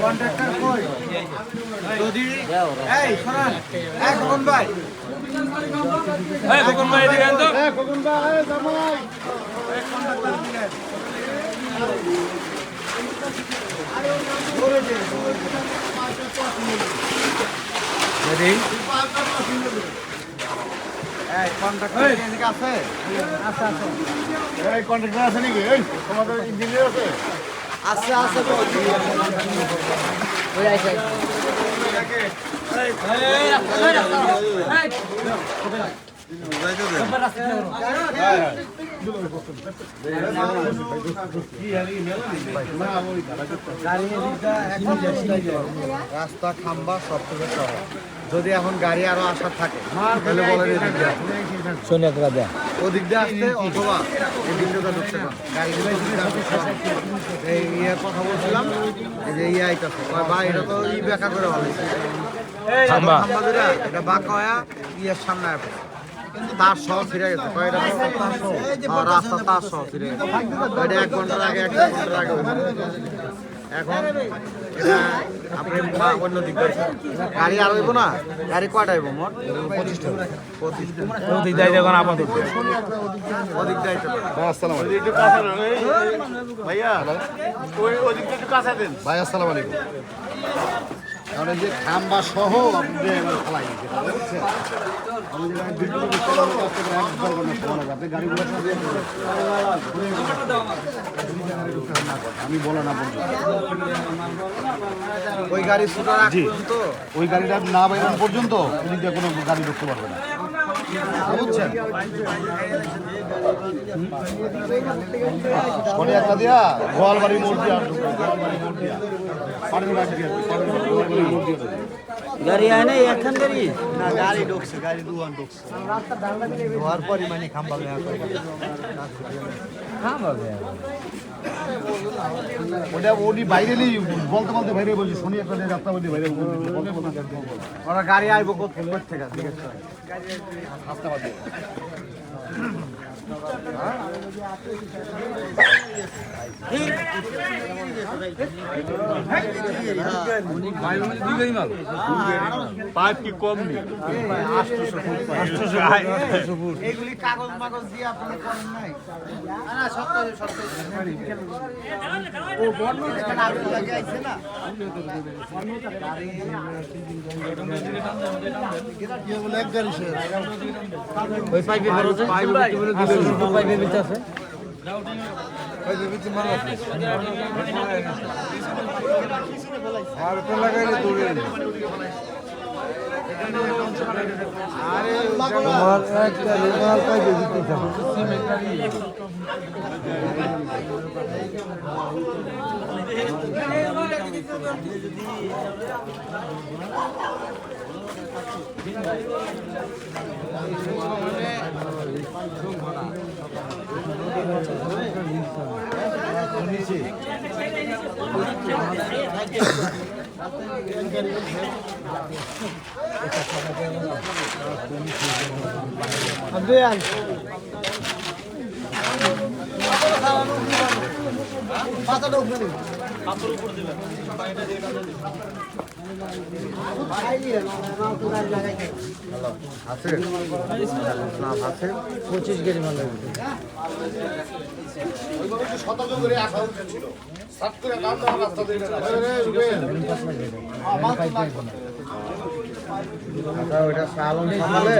Contractor কই যদি এই শোনান এক কোন ভাই এই কোন ভাই এদিকে আন তো কোন ভাই জামাই এক কন্ট্রাক্টর দিলেন রেডি এই কন্ট্রাক্টর এদিকে আছে আচ্ছা আচ্ছা এই কন্ট্রাক্টর আছে নাকি? এই তোমাদের ইঞ্জিনিয়ার আছে? আছে আছে তো ওই আইছে রাস্তা খাম্বা সব থেকে সহজ যদি এখন গাড়ি আরো আসার থাকে তাহলে বলে ওদিক দিয়ে আসতে অথবা এদিক দিয়ে ঢুকতে পারে এই ইয়ে কথা বলছিলাম এই যে ইয়ে আইতাছে ভাই এটা তো ই বেকা করে ভালো খাম্বা এটা বাঁকা হয়ে ইয়ের সামনে আসবে তার সহ ফিরে গেছে রাস্তা তার সহ ফিরে গেছে 1 ঘন্টার আগে 1 ঘন্টার আগে এখন এটা আপনি অন্য দিক গাড়ি আর হইব না গাড়ি কয়টা হইব মোট 25টা ওদিক যাই দেখুন আপাতত ওদিক যাইতে আসসালামু আলাইকুম। একটু কাছে নেন, ভাইয়া ওই ওদিকটা একটু কাছে দেন। ভাই আসসালামু আলাইকুম। কারণ এই যে খাম্বা সহ আপনি যে এবার ফেলাই দিয়েছে, বুঝছেন? আমি যেটা বিদ্যুৎ বিতরণ করতে এক দরকার সমান হবে। আপনি গাড়িগুলো সাথে আমি বলে না বলবো ওই গাড়ি ছুটার আগ জি। পর্যন্ত ওই গাড়িটা না বেরোনো পর্যন্ত ওদিক দিয়ে কোনো গাড়ি ঢুকতে পারবে না, বুঝছেন? একটা দিয়া গোয়ালবাড়ি মোড় দিয়া ঢুকবে, গোয়ালবাড়ি মোড় দিয়া পাড়ের বাড়ি দিয়া গোয়ালবাড়ি মোড় দিয়া ঢুকবে। গাড়ি আয় না একখান গাড়ি না গাড়ি ঢুকছে গাড়ি দুয়ান ঢুকছে হওয়ার পরই মানে খাম্বা ওটা উনি বাইরে নেই বলতে বলতে বাইরে বলছি শনি একটা যাত্রা বলছি বাইরে বলতে বলতে ওরা গাড়ি আইব কোথা থেকে হাসতে পারবে। পাইপ কি কম নেই? এইগুলি কাগজ মাগজ দিয়ে আপনি করেন নাই না সত্য ও বর্ণ যেখানে আগুন লাগে আইছে না ওই পাইপে ভরছে পাইপের ভিতরে আছে আর তো লাগাইলে দূরে আরে তোমার একটা রুমাল পাইবে দিতে থাকো Abian. Patah dong ni. Patah upur dilan. Pakai dia kan tadi. আছে স্নাপ আছে 25 গাড়ি মাল লাগবে ওইভাবে একটু সতর্ক করে আসা উচিত ছিল। সাত করে নাম দেওয়া রাস্তা দিয়ে ওটা সালন সামালে